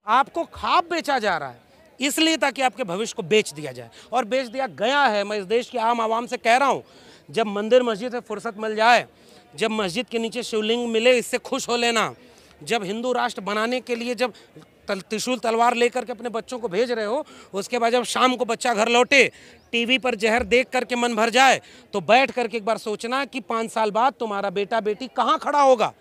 आपको ख्वाब बेचा जा रहा है इसलिए ताकि आपके भविष्य को बेच दिया जाए, और बेच दिया गया है। मैं इस देश की आम आवाम से कह रहा हूँ, जब मंदिर मस्जिद से फुर्सत मिल जाए, जब मस्जिद के नीचे शिवलिंग मिले, इससे खुश हो लेना। जब हिंदू राष्ट्र बनाने के लिए जब त्रिशूल तलवार लेकर के अपने बच्चों को भेज रहे हो, उसके बाद जब शाम को बच्चा घर लौटे, टीवी पर जहर देख करके मन भर जाए, तो बैठ करके एक बार सोचना कि 5 साल बाद तुम्हारा बेटा बेटी कहाँ खड़ा होगा,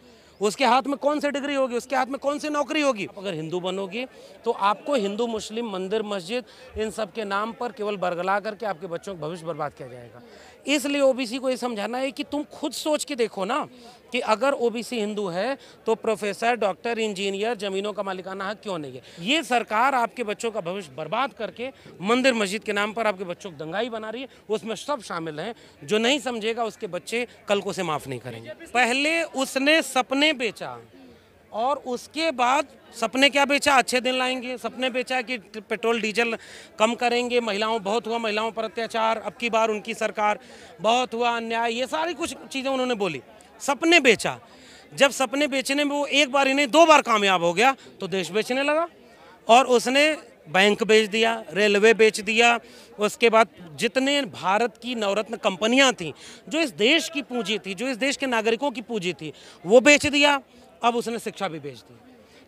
उसके हाथ में कौन सी डिग्री होगी, उसके हाथ में कौन सी नौकरी होगी। अगर हिंदू बनोगी तो आपको हिंदू मुस्लिम मंदिर मस्जिद इन सब के नाम पर केवल बरगला करके आपके बच्चों का भविष्य बर्बाद किया जाएगा। इसलिए ओबीसी को ये समझाना है कि तुम खुद सोच के देखो ना कि अगर ओबीसी हिंदू है तो प्रोफेसर, डॉक्टर, इंजीनियर, जमीनों का मालिकाना हक क्यों नहीं है। ये सरकार आपके बच्चों का भविष्य बर्बाद करके मंदिर मस्जिद के नाम पर आपके बच्चों को दंगाई बना रही है। उसमें सब शामिल हैं। जो नहीं समझेगा उसके बच्चे कल को उसे माफ़ नहीं करेंगे। पहले उसने सपने बेचा और उसके बाद सपने क्या बेचा, अच्छे दिन लाएंगे। सपने बेचा कि पेट्रोल डीजल कम करेंगे, महिलाओं बहुत हुआ महिलाओं पर अत्याचार, अब की बार उनकी सरकार, बहुत हुआ अन्याय, ये सारी कुछ चीज़ें उन्होंने बोली। सपने बेचा। जब सपने बेचने में वो एक बार ही नहीं 2 बार कामयाब हो गया तो देश बेचने लगा, और उसने बैंक बेच दिया, रेलवे बेच दिया। उसके बाद जितने भारत की नवरत्न कंपनियां थीं, जो इस देश की पूंजी थी, जो इस देश के नागरिकों की पूंजी थी, वो बेच दिया। अब उसने शिक्षा भी बेच दी।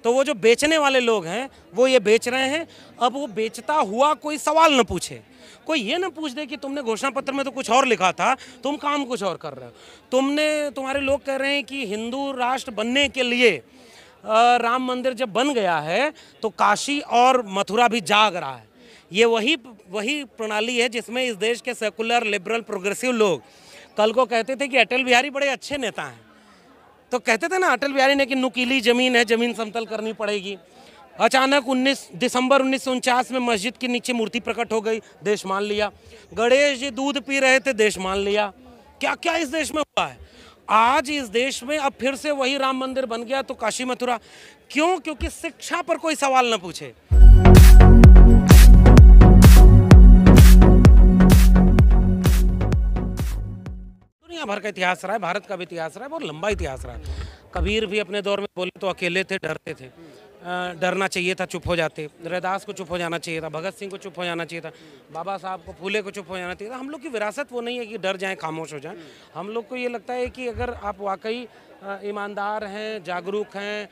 तो वो जो बेचने वाले लोग हैं वो ये बेच रहे हैं। अब वो बेचता हुआ कोई सवाल न पूछे, कोई ये ना पूछ दे कि तुमने घोषणा पत्र में तो कुछ और लिखा था, तुम काम कुछ और कर रहे हो। तुम्हारे लोग कह रहे हैं कि हिंदू राष्ट्र बनने के लिए राम मंदिर जब बन गया है तो काशी और मथुरा भी जाग रहा है। ये वही प्रणाली है जिसमें इस देश के सेकुलर, लिबरल, प्रोग्रेसिव लोग कल को कहते थे कि अटल बिहारी बड़े अच्छे नेता हैं। तो कहते थे ना अटल बिहारी ने कि नुकीली ज़मीन है, ज़मीन समतल करनी पड़ेगी। अचानक 19 दिसंबर 1949 में मस्जिद के नीचे मूर्ति प्रकट हो गई, देश मान लिया। गणेश जी दूध पी रहे थे, देश मान लिया। क्या क्या इस देश में हुआ है। आज इस देश में अब फिर से वही राम मंदिर बन गया तो काशी मथुरा क्यों? क्योंकि शिक्षा पर कोई सवाल न पूछे। दुनिया भर का इतिहास रहा है, भारत का भी इतिहास रहा है, बहुत लंबा इतिहास रहा है। कबीर भी अपने दौर में बोले तो अकेले थे, डरते थे। डरना चाहिए था, चुप हो जाते। रैदास को चुप हो जाना चाहिए था, भगत सिंह को चुप हो जाना चाहिए था, बाबा साहब को, फूले को चुप हो जाना चाहिए था। हम लोग की विरासत वो नहीं है कि डर जाएं, खामोश हो जाएं। हम लोग को ये लगता है कि अगर आप वाकई ईमानदार हैं, जागरूक हैं,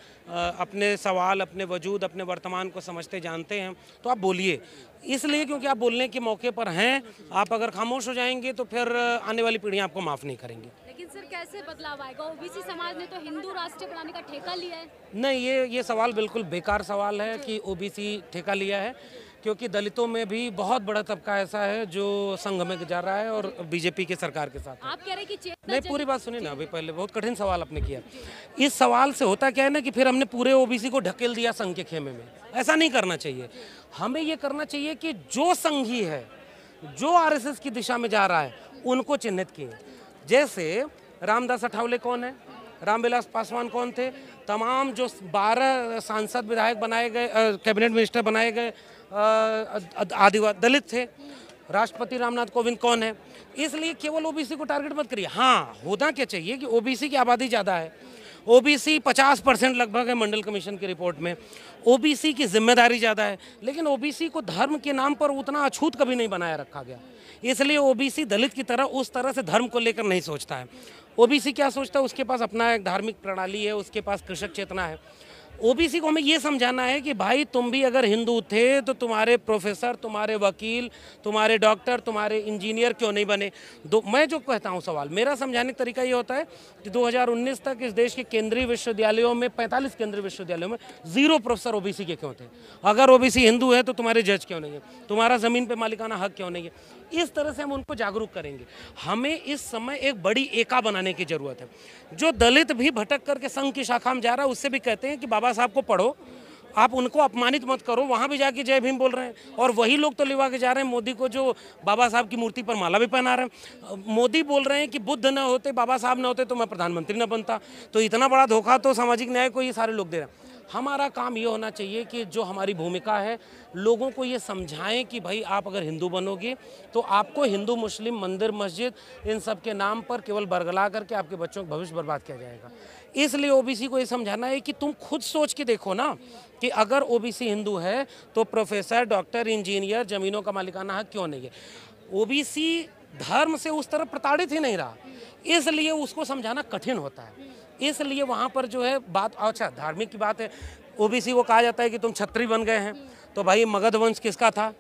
अपने सवाल, अपने वजूद, अपने वर्तमान को समझते जानते हैं तो आप बोलिए। इसलिए क्योंकि आप बोलने के मौके पर हैं। आप अगर खामोश हो जाएंगे तो फिर आने वाली पीढ़ियाँ आपको माफ़ नहीं करेंगी। लेकिन सर कैसे बदलाव आएगा? ओबीसी समाज ने तो हिंदू राष्ट्र बनाने का ठेका लिया है। नहीं, ये सवाल बिल्कुल बेकार सवाल है कि ओबीसी ठेका लिया है, क्योंकि दलितों में भी बहुत बड़ा तबका ऐसा है जो संघ में जा रहा है और बीजेपी के सरकार के साथ। आप कह रहे हैं कि नहीं, पूरी बात सुनिए ना। अभी पहले बहुत कठिन सवाल आपने किया। इस सवाल से होता क्या है ना कि फिर हमने पूरे ओबीसी को ढकेल दिया संघ के खेमे में। ऐसा नहीं करना चाहिए। हमें ये करना चाहिए कि जो संघी है, जो आरएसएस की दिशा में जा रहा है, उनको चिन्हित किए। जैसे रामदास अठावले कौन है, रामविलास पासवान कौन थे, तमाम जो 12 सांसद, विधायक बनाए गए, कैबिनेट मिनिस्टर बनाए गए आदिवासी दलित थे। राष्ट्रपति रामनाथ कोविंद कौन है। इसलिए केवल ओबीसी को टारगेट मत करिए। हाँ, होना क्या चाहिए कि ओबीसी की आबादी ज़्यादा है, ओबीसी 50% लगभग है मंडल कमीशन की रिपोर्ट में, ओबीसी की जिम्मेदारी ज़्यादा है, लेकिन ओबीसी को धर्म के नाम पर उतना अछूत कभी नहीं बनाया रखा गया। इसलिए ओबीसी दलित की तरह उस तरह से धर्म को लेकर नहीं सोचता है। ओबीसी क्या सोचता है, उसके पास अपना एक धार्मिक प्रणाली है, उसके पास कृषक चेतना है। ओबीसी को हमें ये समझाना है कि भाई तुम भी अगर हिंदू थे तो तुम्हारे प्रोफेसर, तुम्हारे वकील, तुम्हारे डॉक्टर, तुम्हारे इंजीनियर क्यों नहीं बने। मैं जो कहता हूँ सवाल, मेरा समझाने का तरीका ये होता है कि 2019 तक इस देश के केंद्रीय विश्वविद्यालयों में, 45 केंद्रीय विश्वविद्यालयों में 0 प्रोफेसर ओबीसी के क्यों थे। अगर ओबीसी हिंदू है तो तुम्हारे जज क्यों नहीं है, तुम्हारा ज़मीन पर मालिकाना हक क्यों नहीं है। इस तरह से हम उनको जागरूक करेंगे। हमें इस समय एक बड़ी एका बनाने की ज़रूरत है। जो दलित भी भटक करके संघ की शाखा में जा रहा है, उससे भी कहते हैं कि बाबा साहब को पढ़ो, आप उनको अपमानित मत करो। वहाँ भी जाके जय भीम बोल रहे हैं, और वही लोग तो लिवा के जा रहे हैं मोदी को, जो बाबा साहब की मूर्ति पर माला भी पहना रहे हैं। मोदी बोल रहे हैं कि बुद्ध न होते, बाबा साहब न होते तो मैं प्रधानमंत्री न बनता। तो इतना बड़ा धोखा तो सामाजिक न्याय को ये सारे लोग दे रहे हैं। हमारा काम ये होना चाहिए कि जो हमारी भूमिका है, लोगों को ये समझाएं कि भाई आप अगर हिंदू बनोगे तो आपको हिंदू मुस्लिम मंदिर मस्जिद इन सब के नाम पर केवल बरगला करके आपके बच्चों का भविष्य बर्बाद किया जाएगा। इसलिए ओबीसी को ये समझाना है कि तुम खुद सोच के देखो ना कि अगर ओबीसी हिंदू है तो प्रोफेसर, डॉक्टर, इंजीनियर ज़मीनों का मालिकाना हक क्यों नहीं है। ओबीसी धर्म से उस तरह प्रताड़ित ही नहीं रहा, इसलिए उसको समझाना कठिन होता है। इसलिए वहाँ पर जो है बात, अच्छा धार्मिक की बात है, ओबीसी को कहा जाता है कि तुम छत्री बन गए हैं, तो भाई मगध वंश किसका था,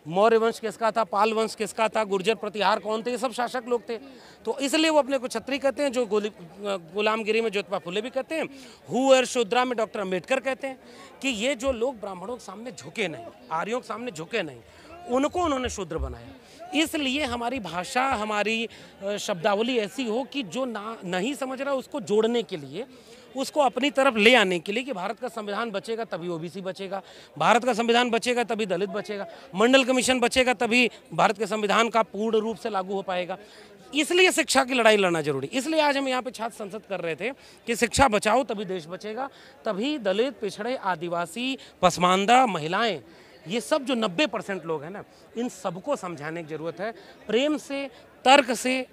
मौर्य वंश किसका था, पाल वंश किसका था, गुर्जर प्रतिहार कौन थे, ये सब शासक लोग थे, तो इसलिए वो अपने को छत्री कहते हैं। जो गुलामगिरी में ज्योतिबा फुले भी कहते हैं, हुअर शूद्रा में डॉक्टर अम्बेडकर कहते हैं कि ये जो लोग ब्राह्मणों के सामने झुके नहीं, आर्यों के सामने झुके नहीं, उनको उन्होंने शूद्र बनाया। इसलिए हमारी भाषा, हमारी शब्दावली ऐसी हो कि जो नहीं समझ रहा उसको जोड़ने के लिए, उसको अपनी तरफ ले आने के लिए कि भारत का संविधान बचेगा तभी ओबीसी बचेगा, भारत का संविधान बचेगा तभी दलित बचेगा, मंडल कमीशन बचेगा तभी भारत के संविधान का पूर्ण रूप से लागू हो पाएगा। इसलिए शिक्षा की लड़ाई लड़ना जरूरी। इसलिए आज हम यहाँ पे छात्र संसद कर रहे थे कि शिक्षा बचाओ तभी देश बचेगा, तभी दलित, पिछड़े, आदिवासी, पसमानदा, महिलाएं, ये सब जो 90% लोग हैं ना, इन सबको समझाने की ज़रूरत है, प्रेम से, तर्क से,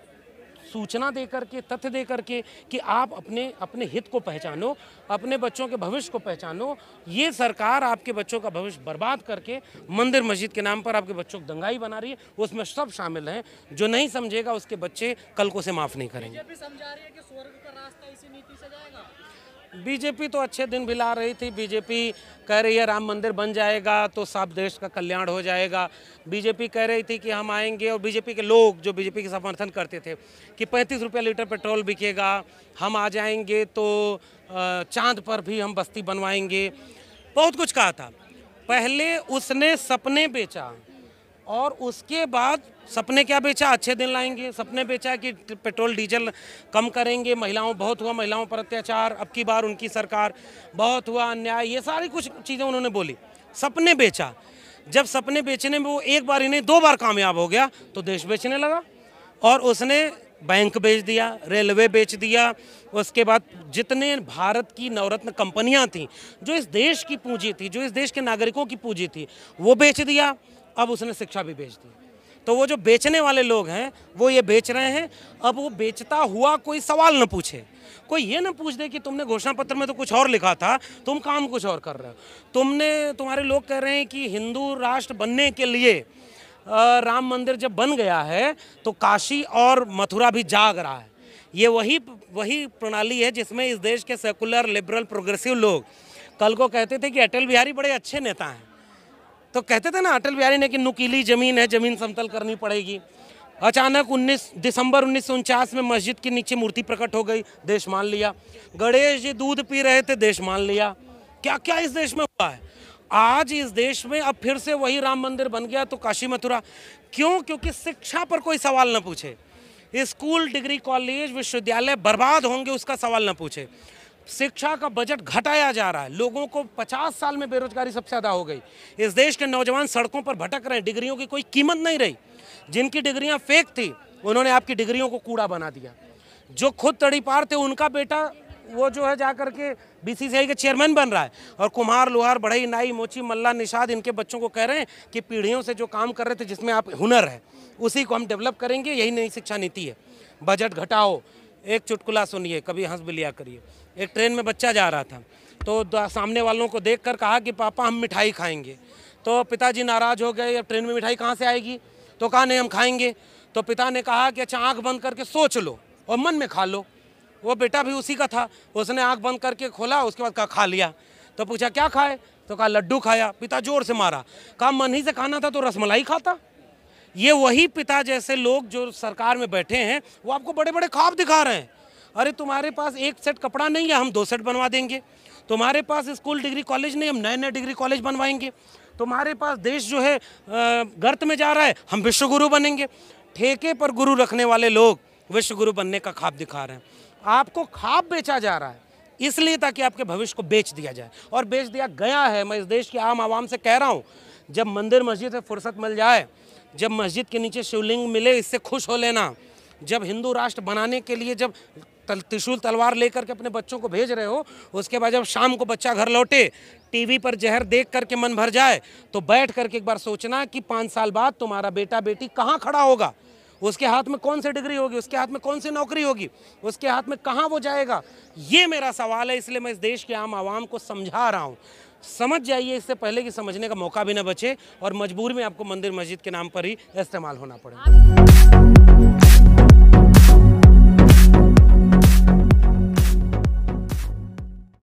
सूचना दे करके, तथ्य दे करके कि आप अपने हित को पहचानो, अपने बच्चों के भविष्य को पहचानो। ये सरकार आपके बच्चों का भविष्य बर्बाद करके मंदिर मस्जिद के नाम पर आपके बच्चों को दंगाई बना रही है, उसमें सब शामिल हैं। जो नहीं समझेगा उसके बच्चे कल को उसे माफ़ नहीं करेंगे। बीजेपी समझा रही है कि स्वर्ग का रास्ता इसी नीति से जाएगा। बीजेपी तो अच्छे दिन भी ला रही थी। बीजेपी कह रही है राम मंदिर बन जाएगा तो सब देश का कल्याण हो जाएगा। बीजेपी कह रही थी कि हम आएंगे, और बीजेपी के लोग जो बीजेपी के समर्थन करते थे कि 35 रुपये लीटर पेट्रोल बिकेगा, हम आ जाएंगे तो चांद पर भी हम बस्ती बनवाएंगे, बहुत कुछ कहा था। पहले उसने सपने बेचा और उसके बाद सपने क्या बेचा, अच्छे दिन लाएंगे। सपने बेचा कि पेट्रोल डीजल कम करेंगे, महिलाओं, बहुत हुआ महिलाओं पर अत्याचार, अब की बार उनकी सरकार, बहुत हुआ अन्याय, ये सारी कुछ चीज़ें उन्होंने बोली, सपने बेचा। जब सपने बेचने में वो एक बार ही नहीं 2 बार कामयाब हो गया तो देश बेचने लगा, और उसने बैंक बेच दिया, रेलवे बेच दिया, उसके बाद जितने भारत की नवरत्न कंपनियां थीं, जो इस देश की पूंजी थी, जो इस देश के नागरिकों की पूंजी थी, वो बेच दिया। अब उसने शिक्षा भी बेच दी। तो वो जो बेचने वाले लोग हैं वो ये बेच रहे हैं। अब वो बेचता हुआ कोई सवाल न पूछे, कोई ये ना पूछ दे कि तुमने घोषणा पत्र में तो कुछ और लिखा था, तुम काम कुछ और कर रहे हो। तुम्हारे लोग कह रहे हैं कि हिंदू राष्ट्र बनने के लिए राम मंदिर जब बन गया है तो काशी और मथुरा भी जाग रहा है। ये वही प्रणाली है जिसमें इस देश के सेकुलर, लिबरल, प्रोग्रेसिव लोग कल को कहते थे कि अटल बिहारी बड़े अच्छे नेता हैं, तो कहते थे ना अटल बिहारी ने कि नुकीली ज़मीन है, ज़मीन समतल करनी पड़ेगी। अचानक 19 दिसंबर 1949 में मस्जिद के नीचे मूर्ति प्रकट हो गई, देश मान लिया। गणेश जी दूध पी रहे थे, देश मान लिया। क्या क्या इस देश में हुआ है। आज इस देश में अब फिर से वही राम मंदिर बन गया तो काशी मथुरा क्यों? क्योंकि शिक्षा पर कोई सवाल न पूछे। स्कूल, डिग्री कॉलेज, विश्वविद्यालय बर्बाद होंगे उसका सवाल न पूछे। शिक्षा का बजट घटाया जा रहा है। लोगों को 50 साल में बेरोजगारी सबसे ज़्यादा हो गई। इस देश के नौजवान सड़कों पर भटक रहे हैं, डिग्रियों की कोई कीमत नहीं रही। जिनकी डिग्रियां फेक थी उन्होंने आपकी डिग्रियों को कूड़ा बना दिया। जो खुद तड़ीपार थे उनका बेटा वो जो है जाकर के बीसीसीआई के चेयरमैन बन रहा है, और कुम्हार, लोहार, बढ़ई, नाई, मोची, मल्ला, निषाद, इनके बच्चों को कह रहे हैं कि पीढ़ियों से जो काम कर रहे थे, जिसमें आप हुनर है, उसी को हम डेवलप करेंगे। यही नई शिक्षा नीति है। बजट घटाओ। एक चुटकुला सुनिए, कभी हंस भी लिया करिए। एक ट्रेन में बच्चा जा रहा था तो सामने वालों को देखकर कहा कि पापा हम मिठाई खाएंगे। तो पिताजी नाराज हो गए, अब ट्रेन में मिठाई कहाँ से आएगी? तो कहा नहीं हम खाएंगे। तो पिता ने कहा कि अच्छा आंख बंद करके सोच लो और मन में खा लो। वो बेटा भी उसी का था, उसने आंख बंद करके खोला, उसके बाद कहा खा लिया। तो पूछा क्या खाए? तो कहा लड्डू खाया। पिता जोर से मारा, कहा मन ही से खाना था तो रसमलाई खाता। ये वही पिता जैसे लोग जो सरकार में बैठे हैं वो आपको बड़े बड़े ख्वाब दिखा रहे हैं। अरे तुम्हारे पास एक सेट कपड़ा नहीं है, हम 2 सेट बनवा देंगे। तुम्हारे पास स्कूल, डिग्री कॉलेज नहीं, हम नए नए डिग्री कॉलेज बनवाएंगे। तुम्हारे पास देश जो है गर्त में जा रहा है, हम विश्वगुरु बनेंगे। ठेके पर गुरु रखने वाले लोग विश्वगुरु बनने का ख्वाब दिखा रहे हैं। आपको ख्वाब बेचा जा रहा है इसलिए ताकि आपके भविष्य को बेच दिया जाए, और बेच दिया गया है। मैं इस देश की आम आवाम से कह रहा हूँ, जब मंदिर मस्जिद से फुर्सत मिल जाए, जब मस्जिद के नीचे शिवलिंग मिले, इससे खुश हो लेना। जब हिंदू राष्ट्र बनाने के लिए जब त्रिशूल तलवार लेकर के अपने बच्चों को भेज रहे हो, उसके बाद जब शाम को बच्चा घर लौटे टीवी पर जहर देख करके मन भर जाए, तो बैठ करके एक बार सोचना कि 5 साल बाद तुम्हारा बेटा बेटी कहाँ खड़ा होगा, उसके हाथ में कौन सी डिग्री होगी, उसके हाथ में कौन सी नौकरी होगी, उसके हाथ में कहाँ वो जाएगा। ये मेरा सवाल है, इसलिए मैं इस देश के आम आवाम को समझा रहा हूँ। समझ जाइए इससे पहले कि समझने का मौका भी ना बचे और मजबूर में आपको मंदिर मस्जिद के नाम पर ही इस्तेमाल होना पड़े।